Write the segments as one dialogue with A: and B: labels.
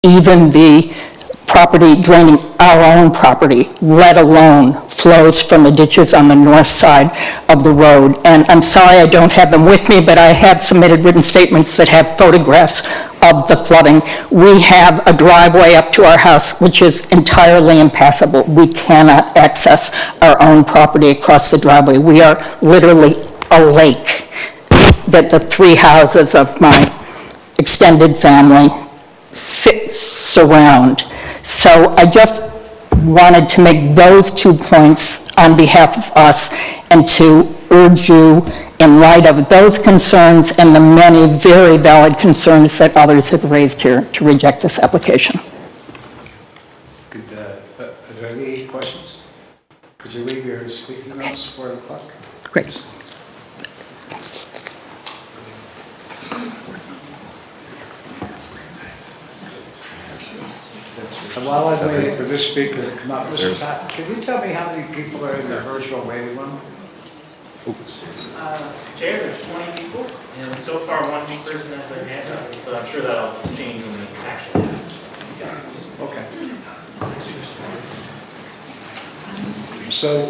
A: even the property draining our own property, let alone flows from the ditches on the north side of the road. And I'm sorry I don't have them with me, but I have submitted written statements that have photographs of the flooding. We have a driveway up to our house which is entirely impassable. We cannot access our own property across the driveway. We are literally a lake that the three houses of my extended family surround. So I just wanted to make those 2 points on behalf of us and to urge you, in light of those concerns and the many very valid concerns that others have raised here, to reject this application.
B: Good, are there any questions? Could you leave your speaking notes for the clock?
A: Great.
B: And while I'm waiting for this speaker to come up, Mr. Pat, can you tell me how many people are in the virtual waiting room?
C: Chair, there's 20 people, and so far one person has their hand up, but I'm sure that'll change when we actually ask.
B: Okay. So,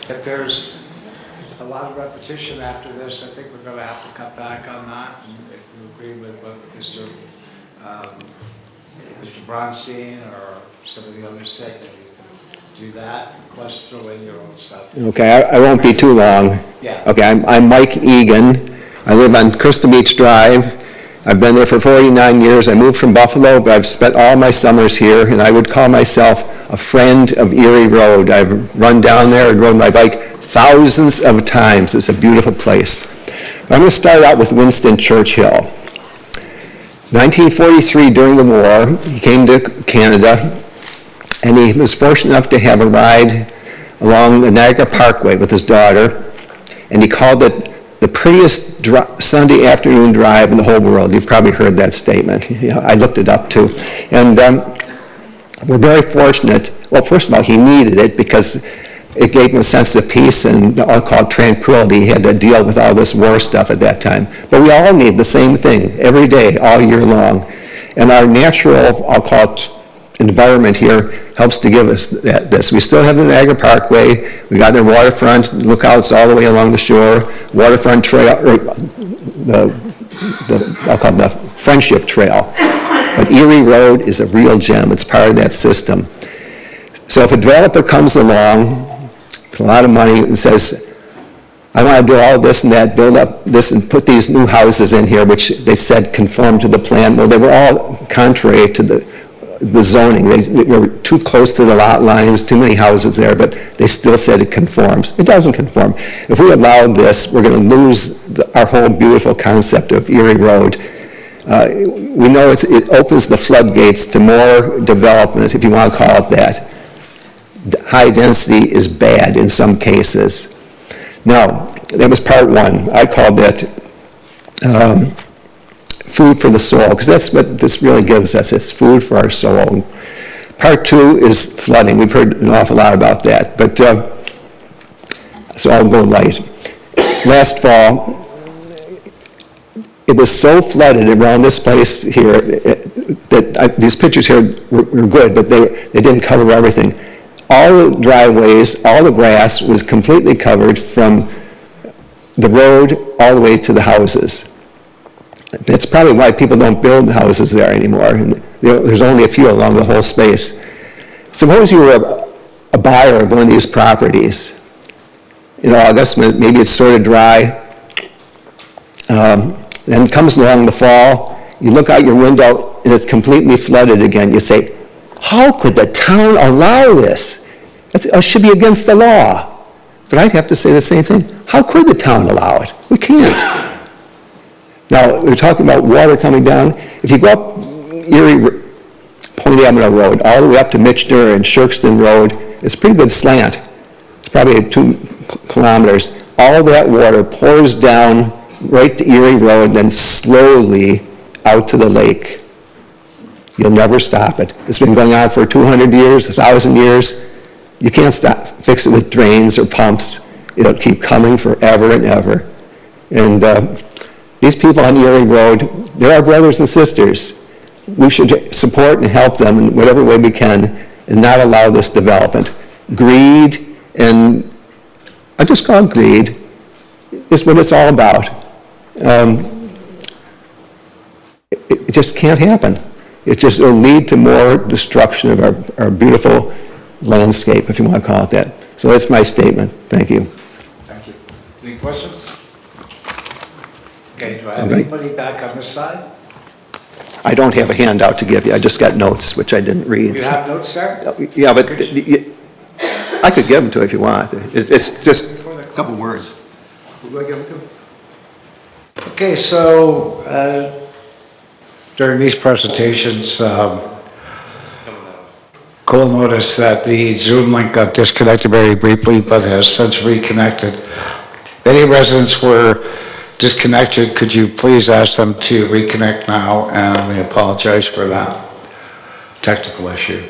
B: if there's a lot of repetition after this, I think we're going to have to cut back on that. And if you agree with what Mr. Bronstein or some of the others said, that you can do that, plus throw in your own stuff.
D: Okay, I won't be too long.
B: Yeah.
D: Okay, I'm Mike Egan. I live on Crystal Beach Drive. I've been there for 49 years. I moved from Buffalo, but I've spent all my summers here, and I would call myself a friend of Erie Road. I've run down there and rode my bike thousands of times. It's a beautiful place. But I'm going to start out with Winston Churchill. 1943, during the war, he came to Canada, and he was fortunate enough to have a ride along the Niagara Parkway with his daughter, and he called it the prettiest Sunday afternoon drive in the whole world. You've probably heard that statement. You know, I looked it up too. And we're very fortunate. Well, first of all, he needed it because it gave him a sense of peace and all called tranquility. He had to deal with all this war stuff at that time. But we all need the same thing every day, all year long. And our natural, I'll call it, environment here helps to give us this. We still have the Niagara Parkway. We got the waterfront lookouts all the way along the shore. Waterfront trail, or I'll call it the Friendship Trail. But Erie Road is a real gem. It's part of that system. So if a developer comes along with a lot of money and says, I want to do all this and that, build up this and put these new houses in here, which they said conform to the plan. Well, they were all contrary to the zoning. They were too close to the lot lines, too many houses there, but they still said it conforms. It doesn't conform. If we allow this, we're going to lose our whole beautiful concept of Erie Road. We know it opens the floodgates to more development, if you want to call it that. High density is bad in some cases. Now, that was part one. I called that food for the soul, because that's what this really gives us. It's food for our soul. Part two is flooding. We've heard an awful lot about that, but so I'll go light. Last fall, it was so flooded around this place here that these pictures here were good, but they didn't cover everything. All the driveways, all the grass was completely covered from the road all the way to the houses. That's probably why people don't build houses there anymore. And there's only a few along the whole space. Suppose you were a buyer of one of these properties in August, maybe it's sort of dry, then it comes along the fall, you look out your window and it's completely flooded again. You say, how could the town allow this? It should be against the law. But I'd have to say the same thing. How could the town allow it? We can't. Now, we're talking about water coming down. If you go up Erie Point Avenue Road, all the way up to Michener and Shirkston Road, it's a pretty good slant. It's probably 2 kilometers. All that water pours down right to Erie Road, then slowly out to the lake. You'll never stop it. It's been going on for 200 years, 1,000 years. You can't fix it with drains or pumps. It'll keep coming forever and ever. And These people on Erie Road, they're our brothers and sisters. We should support and help them in whatever way we can and not allow this development. Greed, and I just call it greed, is what it's all about. It just can't happen. It'll lead to more destruction of our beautiful landscape, if you want to call it that. So that's my statement. Thank you.
B: Thank you. Any questions? Okay, do I have
D: All right.
B: anybody back on this side?
D: I don't have a handout to give you. I just got notes, which I didn't read.
B: You have notes there?
D: Yeah, but I could give them to you if you want. It's just a couple words. Who do I give them to?
B: Okay, so during these presentations, Cole noticed that the Zoom link got disconnected very briefly, but has since reconnected. If any residents were disconnected, could you please ask them to reconnect now? And we apologize for that technical issue.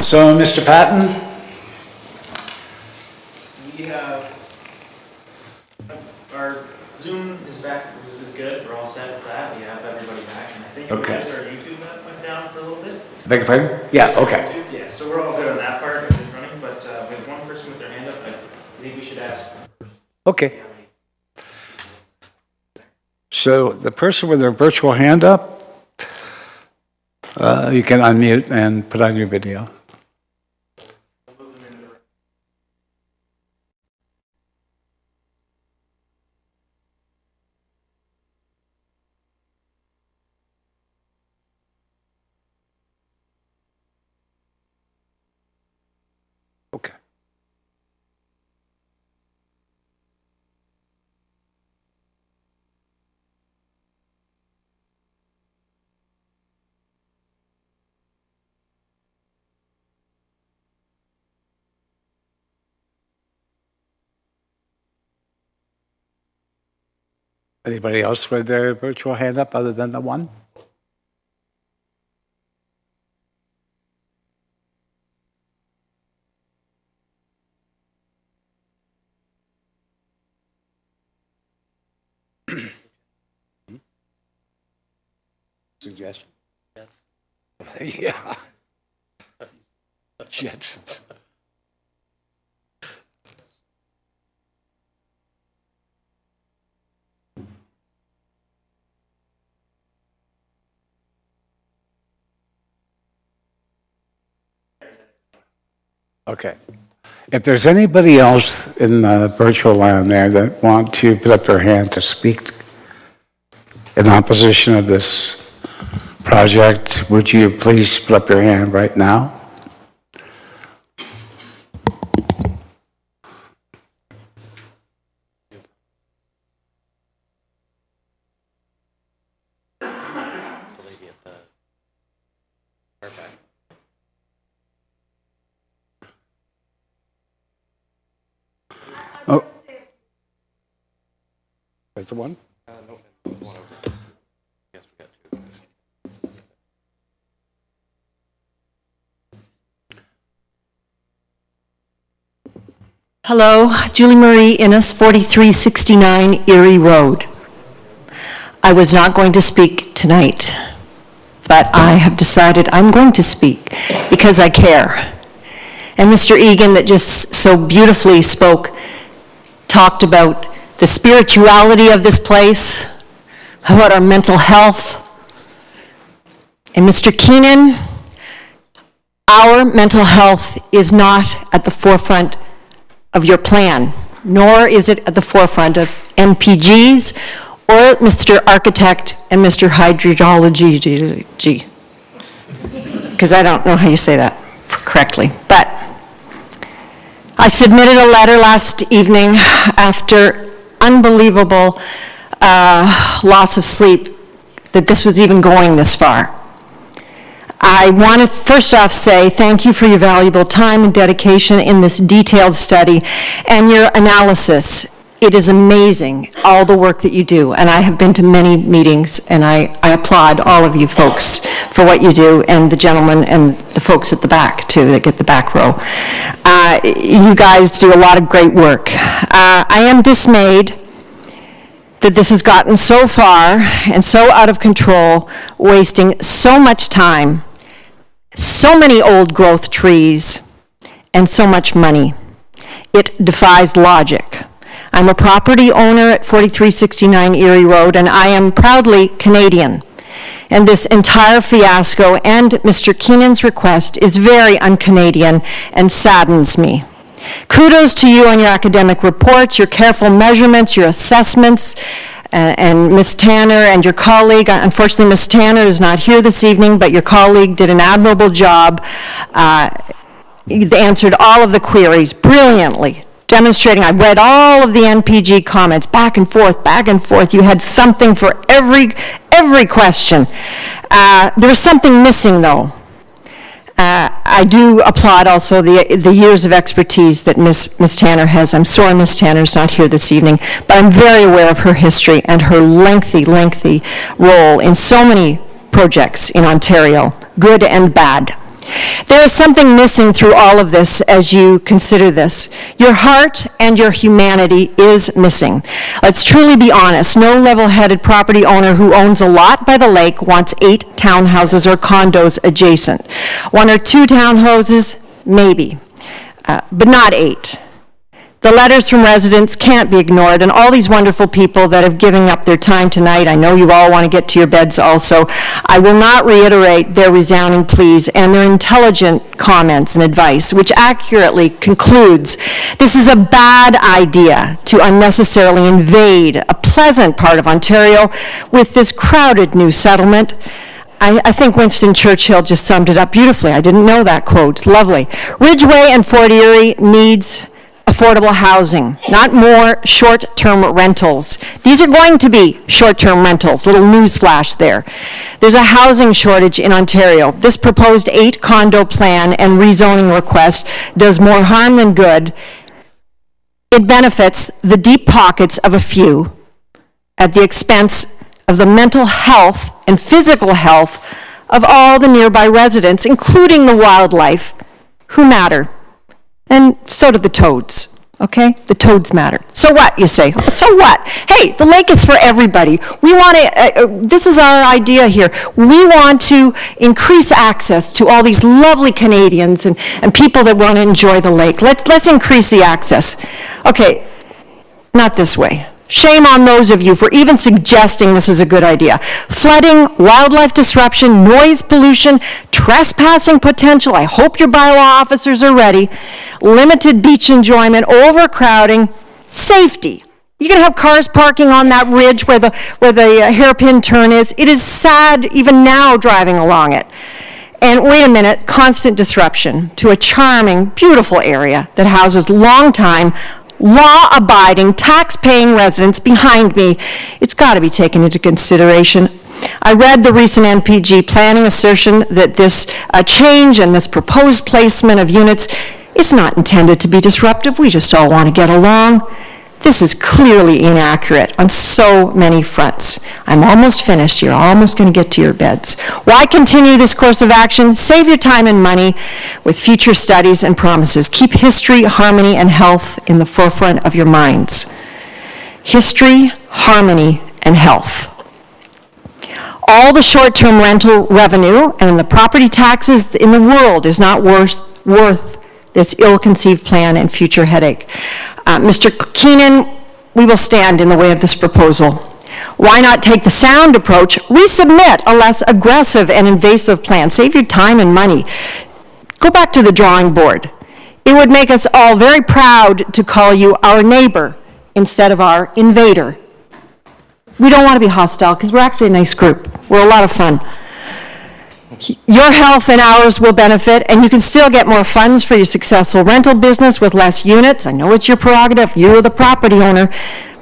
B: So, Mr. Patton?
C: We have, our Zoom is back, is good, we're all set with that, we have everybody back, and I think it was
B: Okay.
C: just our YouTube that went down for a little bit.
B: Beg your pardon? Yeah, okay.
C: YouTube, yeah, so we're all good on that part, it's running, but we have one person with their hand up, I think we should ask.
B: Okay. So the person with their virtual hand up, you can unmute and put on your video. Okay. Anybody else with their virtual hand up other than the one? Suggestion? Yeah. Jetsons. Okay. If there's anybody else in the virtual land there that want to put up their hand to speak in opposition of this project, would you please put up your hand right now? Oh. That's the one?
E: Hello, Julie Marie Innes, 4369 Erie Road. I was not going to speak tonight, but I have decided I'm going to speak because I care. And Mr. Egan, that just so beautifully spoke, talked about the spirituality of this place, about our mental health. And Mr. Keenan, our mental health is not at the forefront of your plan, nor is it at the forefront of MPG's or Mr. Architect and Mr. Hydrology, because I don't know how you say that correctly. But I submitted a letter last evening after unbelievable loss of sleep that this was even going this far. I want to first off say thank you for your valuable time and dedication in this detailed study and your analysis it is amazing, all the work that you do, and I have been to many meetings, and I applaud all of you folks for what you do, and the gentlemen and the folks at the back, too, that get the back row. You guys do a lot of great work. I am dismayed that this has gotten so far and so out of control, wasting so much time, so many old growth trees, and so much money. It defies logic. I'm a property owner at 4369 Erie Road, and I am proudly Canadian. And this entire fiasco and Mr. Keenan's request is very un-Canadian and saddens me. Kudos to you on your academic reports, your careful measurements, your assessments, and Ms. Tanner and your colleague. Unfortunately, Ms. Tanner is not here this evening, but your colleague did an admirable job. They answered all of the queries brilliantly, demonstrating, I read all of the NPG comments, back and forth, back and forth. You had something for every question. There was something missing, though. I do applaud also the years of expertise that Ms. Tanner has. I'm sorry Ms. Tanner's not here this evening, but I'm very aware of her history and her lengthy role in so many projects in Ontario, good and bad. There is something missing through all of this as you consider this. Your heart and your humanity is missing. Let's truly be honest. No level-headed property owner who owns a lot by the lake wants 8 townhouses or condos adjacent. 1 or 2 townhouses, maybe, but not 8. The letters from residents can't be ignored, and all these wonderful people that have given up their time tonight, I know you all want to get to your beds also. I will not reiterate their resounding pleas and their intelligent comments and advice, which accurately concludes this is a bad idea to unnecessarily invade a pleasant part of Ontario with this crowded new settlement. I think Winston Churchill just summed it up beautifully. I didn't know that quote. It's lovely. Ridgeway and Fort Erie needs affordable housing, not more short-term rentals. These are going to be short-term rentals, little news flash there. There's a housing shortage in Ontario. This proposed 8 condo plan and rezoning request does more harm than good. It benefits the deep pockets of a few at the expense of the mental health and physical health of all the nearby residents, including the wildlife, who matter. And so do the toads, okay? The toads matter. So what, you say? So what? Hey, the lake is for everybody. We want to, this is our idea here. We want to increase access to all these lovely Canadians and people that want to enjoy the lake. Let's increase the access. Okay, not this way. Shame on those of you for even suggesting this is a good idea. Flooding, wildlife disruption, noise pollution, trespassing potential. I hope your bylaw officers are ready. Limited beach enjoyment, overcrowding, safety. You can have cars parking on that ridge where the hairpin turn is. It is sad even now driving along it. And wait a minute, constant disruption to a charming, beautiful area that houses long-time, law-abiding, tax-paying residents behind me. It's got to be taken into consideration. I read the recent NPG planning assertion that this change and this proposed placement of units is not intended to be disruptive. We just all want to get along. This is clearly inaccurate on so many fronts. I'm almost finished. You're almost going to get to your beds. Why continue this course of action? Save your time and money with future studies and promises. Keep history, harmony, and health in the forefront of your minds. History, harmony, and health. All the short-term rental revenue and the property taxes in the world is not worth this ill-conceived plan and future headache. Mr. Keenan, we will stand in the way of this proposal. Why not take the sound approach, resubmit a less aggressive and invasive plan, save your time and money. Go back to the drawing board. It would make us all very proud to call you our neighbor instead of our invader. We don't want to be hostile because we're actually a nice group. We're a lot of fun. Your health and ours will benefit, and you can still get more funds for your successful rental business with less units. I know it's your prerogative. You're the property owner.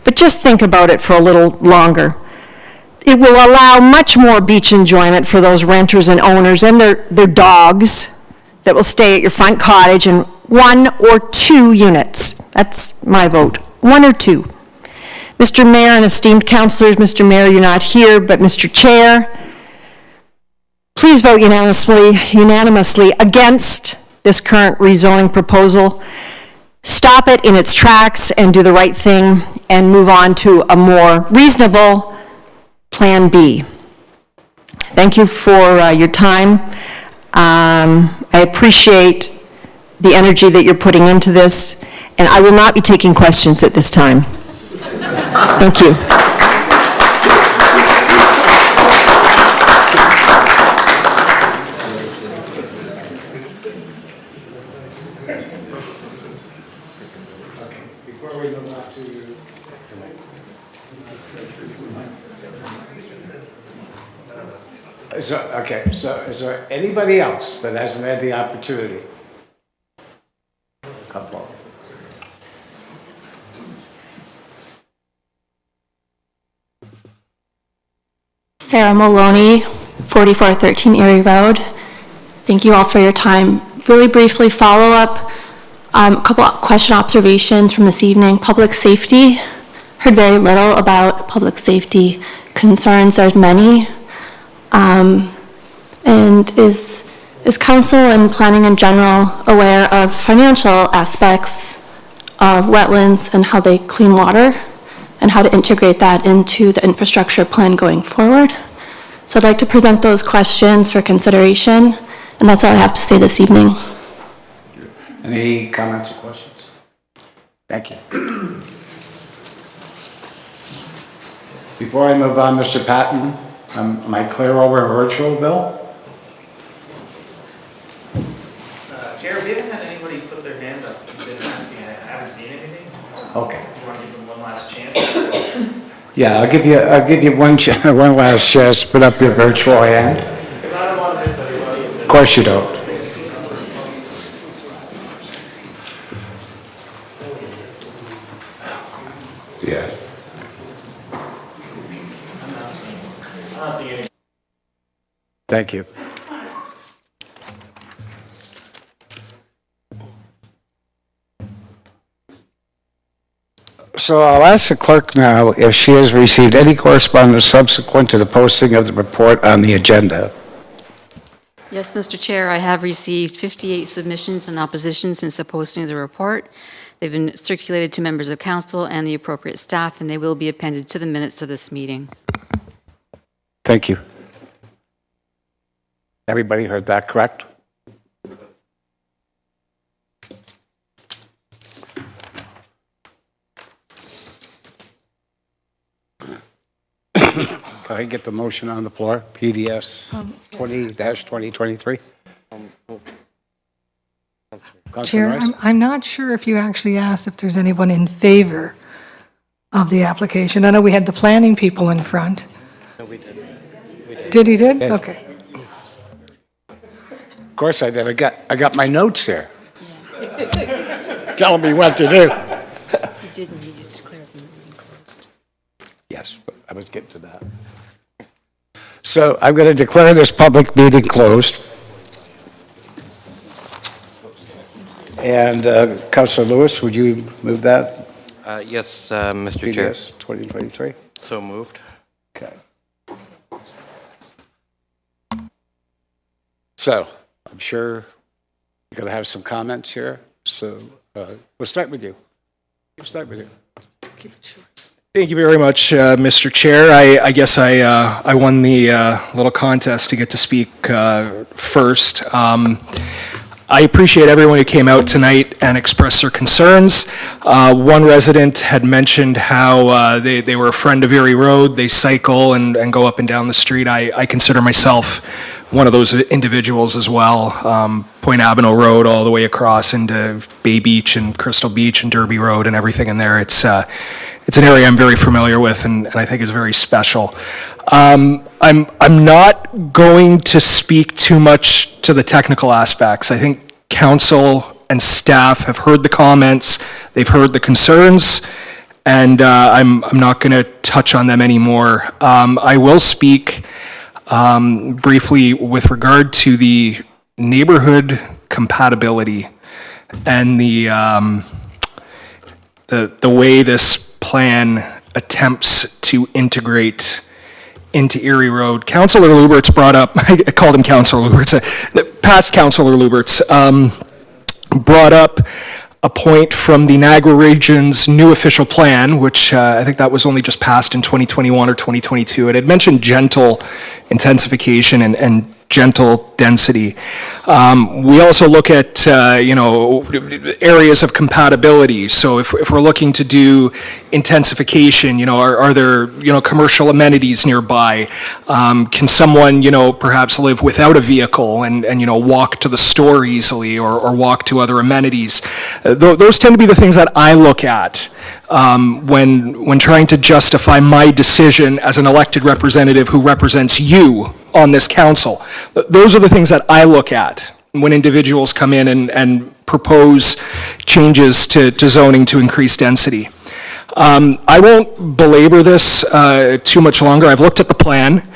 E: But just think about it for a little longer. It will allow much more beach enjoyment for those renters and owners and their dogs that will stay at your front cottage in 1 or 2 units. That's my vote. 1 or 2. Mr. Mayor and esteemed councilors, Mr. Mayor, you're not here, but Mr. Chair, please vote unanimously against this current rezoning proposal. Stop it in its tracks and do the right thing and move on to a more reasonable Plan B. Thank you for your time. I appreciate the energy that you're putting into this, and I will not be taking questions at this time. Thank you.
B: Before we move on to... So is there anybody else that hasn't had the opportunity? Come forward.
F: Sarah Maloney, 4413 Erie Road. Thank you all for your time. Really briefly follow up, a couple of question observations from this evening. Public safety, heard very little about public safety concerns. There's many. And is council and planning in general aware of financial aspects of wetlands and how they clean water and how to integrate that into the infrastructure plan going forward? So I'd like to present those questions for consideration, and that's all I have to say this evening.
B: Any comments or questions? Thank you. Before I move on, Mr. Patton, am I clear over a virtual bill?
C: Chair, we haven't had anybody put their hand up and been asking. I haven't seen anything.
B: Okay.
C: Do you want to give them one last chance?
B: Yeah, I'll give you one last chance to put up your virtual hand.
C: Because I don't want to miss anybody.
B: Of course you don't. Yeah.
C: I'm not seeing any.
B: Thank you. So I'll ask the clerk now if she has received any correspondence subsequent to the posting of the report on the agenda.
G: Yes, Mr. Chair, I have received 58 submissions in opposition since the posting of the report. They've been circulated to members of council and the appropriate staff, and they will be appended to the minutes of this meeting.
B: Thank you. Everybody heard that, correct? Can I get the motion on the floor? PDS 20-2023?
H: Chair, I'm not sure if you actually asked if there's anyone in favor of the application. I know we had the planning people in front.
I: No, we did.
H: Did he did?
B: Yeah.
H: Okay.
B: Of course I did. I got my notes here. Telling me what to do.
G: He didn't, he just declared the meeting closed.
B: Yes, I was getting to that. So I'm going to declare this public meeting closed. And Councillor Lewis, would you move that?
I: Yes, Mr. Chair.
B: PDS 2023?
I: So moved.
B: Okay. So I'm sure you're going to have some comments here. So we'll start with you.
J: Thank you very much, Mr. Chair. I guess I won the little contest to get to speak first. I appreciate everyone who came out tonight and expressed their concerns. One resident had mentioned how they were a friend of Erie Road. They cycle and go up and down the street. I consider myself one of those individuals as well. Point Abino Road all the way across into Bay Beach and Crystal Beach and Derby Road and everything in there. It's an area I'm very familiar with and I think is very special. I'm not going to speak too much to the technical aspects. I think council and staff have heard the comments, they've heard the concerns, and I'm not going to touch on them anymore. I will speak briefly with regard to the neighborhood compatibility and the way this plan attempts to integrate into Erie Road. Councillor Lubert's brought up, I called him Councillor Lubert's, past Councillor Lubert's, brought up a point from the Niagara Region's new official plan, which I think that was only just passed in 2021 or 2022. It had mentioned gentle intensification and gentle density. We also look at, areas of compatibility. So if we're looking to do intensification, are there, commercial amenities nearby? Can someone, perhaps live without a vehicle and walk to the store easily or walk to other amenities? Those tend to be the things that I look at when trying to justify my decision as an elected representative who represents you on this council. Those are the things that I look at when individuals come in and propose changes to zoning to increase density. I won't belabor this too much longer. I've looked at the plan.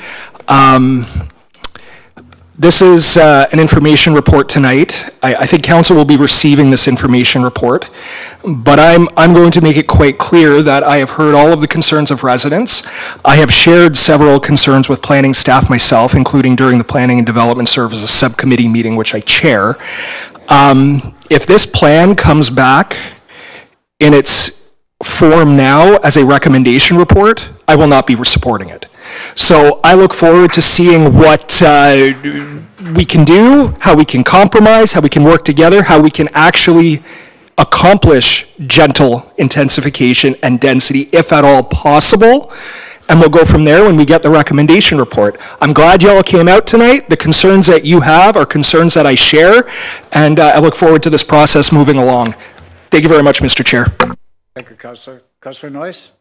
J: This is an information report tonight. I think council will be receiving this information report, but I'm going to make it quite clear that I have heard all of the concerns of residents. I have shared several concerns with planning staff myself, including during the Planning and Development Services Subcommittee meeting, which I chair. If this plan comes back in its form now as a recommendation report, I will not be supporting it. So I look forward to seeing what we can do, how we can compromise, how we can work together, how we can actually accomplish gentle intensification and density, if at all possible. And we'll go from there when we get the recommendation report. I'm glad you all came out tonight. The concerns that you have are concerns that I share, and I look forward to this process moving along. Thank you very much, Mr. Chair.
B: Thank you, Councillor. Councillor Noyes?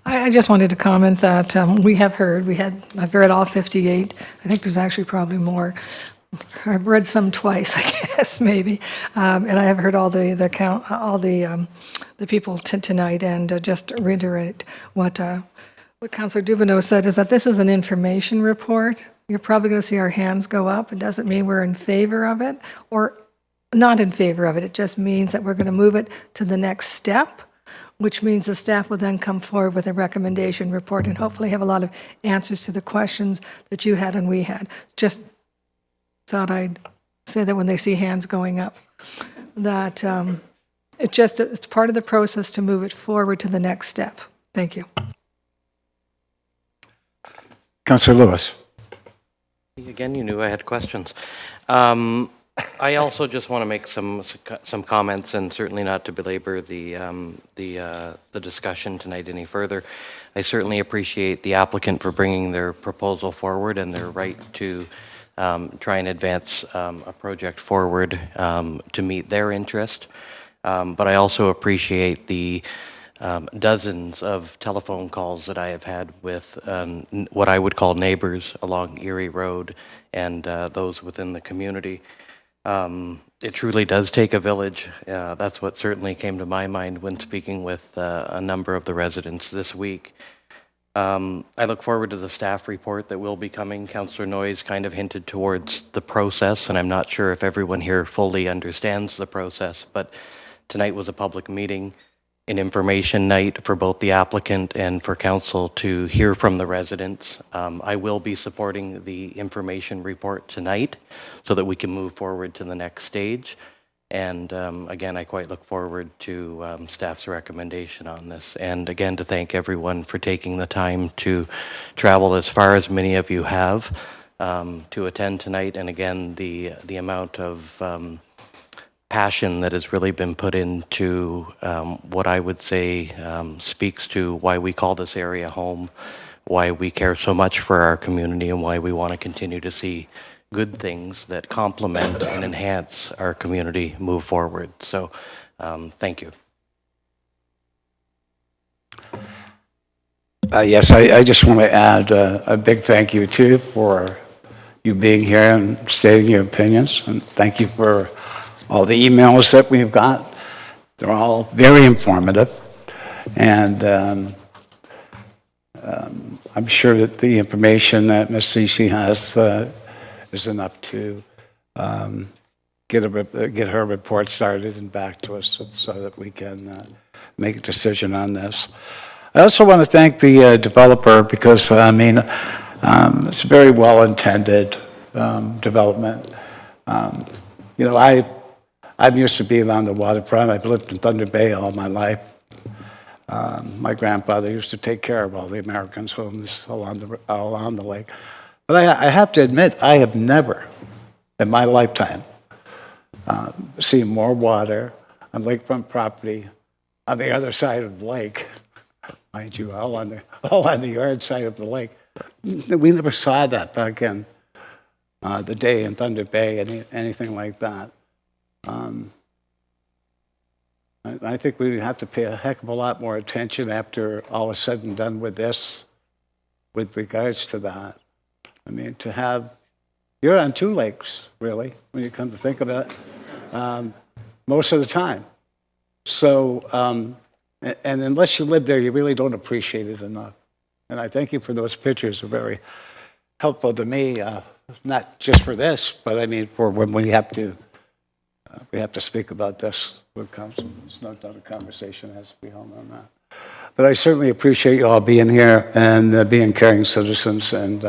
H: I just wanted to comment that I've read all 58. I think there's actually probably more. I've read some twice, I guess, maybe. And I have heard all the people tonight, and just reiterate what Councillor Dubanow said, is that this is an information report. You're probably going to see our hands go up. It doesn't mean we're in favor of it or not in favor of it. It just means that we're going to move it to the next step, which means the staff will then come forward with a recommendation report and hopefully have a lot of answers to the questions that you had and we had. Just thought I'd say that when they see hands going up, that it's part of the process to move it forward to the next step. Thank you.
B: Councillor Lewis?
I: Again, you knew I had questions. I also just want to make some comments, and certainly not to belabor the discussion tonight any further. I certainly appreciate the applicant for bringing their proposal forward and their right to try and advance a project forward to meet their interest. But I also appreciate the dozens of telephone calls that I have had with what I would call neighbors along Erie Road and those within the community. It truly does take a village. That's what certainly came to my mind when speaking with a number of the residents this week. I look forward to the staff report that will be coming. Councillor Noyes kind of hinted towards the process, and I'm not sure if everyone here fully understands the process, but tonight was a public meeting, an information night for both the applicant and for council to hear from the residents. I will be supporting the information report tonight so that we can move forward to the next stage. And again, I quite look forward to staff's recommendation on this. And again, to thank everyone for taking the time to travel as far as many of you have to attend tonight. And again, the amount of passion that has really been put into what I would say speaks to why we call this area home, why we care so much for our community, and why we want to continue to see good things that complement and enhance our community move forward. So thank you.
B: Yes, I just want to add a big thank you too for you being here and stating your opinions, and thank you for all the emails that we've got. They're all very informative, and I'm sure that the information that Ms. Cece has is enough to get her report started and back to us so that we can make a decision on this. I also want to thank the developer because, I mean, it's a very well-intended development. You know, I'm used to being on the waterfront. I've lived in Thunder Bay all my life. My grandfather used to take care of all the Americans' homes along the lake. But I have to admit, I have never, in my lifetime, seen more water on lakefront property on the other side of the lake. Mind you, all on the yard side of the lake. We never saw that back in the day in Thunder Bay, anything like that. I think we have to pay a heck of a lot more attention after all is said and done with this, with regards to that. I mean, you're on two lakes, really, when you come to think of it, most of the time. So, and unless you live there, you really don't appreciate it enough. And I thank you for those pictures. They're very helpful to me, not just for this, but I mean, for when we have to speak about this with council. It's no doubt a conversation has to be held on that. But I certainly appreciate you all being here and being caring citizens. And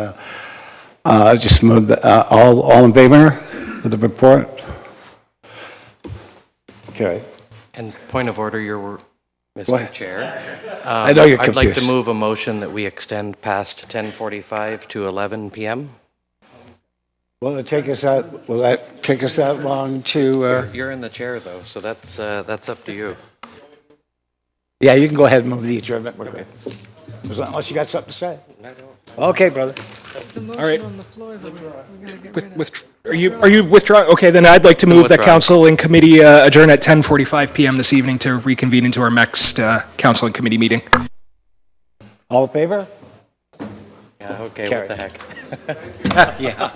B: just move all in favor of the report. Okay.
I: And point of order, Mr.
B: What?
I: Chair.
B: I know you're
I: I'd like to
B: confused.
I: move a motion that we extend past 10:45 to 11 p.m.
B: Will that take us that long to?
I: You're in the chair, though, so that's up to you.
B: Yeah, you can go ahead and move the adjournment. We're good. Unless you got something to say. Okay, brother.
H: The
J: All right.
H: motion on the floor, though, we gotta get rid of.
J: Are you withdrawing? Okay, then I'd like to move that
I: withdraw.
J: council and committee adjourn at 10:45 p.m. this evening to reconvene into our next council and committee meeting.
B: All in favor?
I: Yeah, okay,
B: Carry.
I: what the heck.
B: Yeah.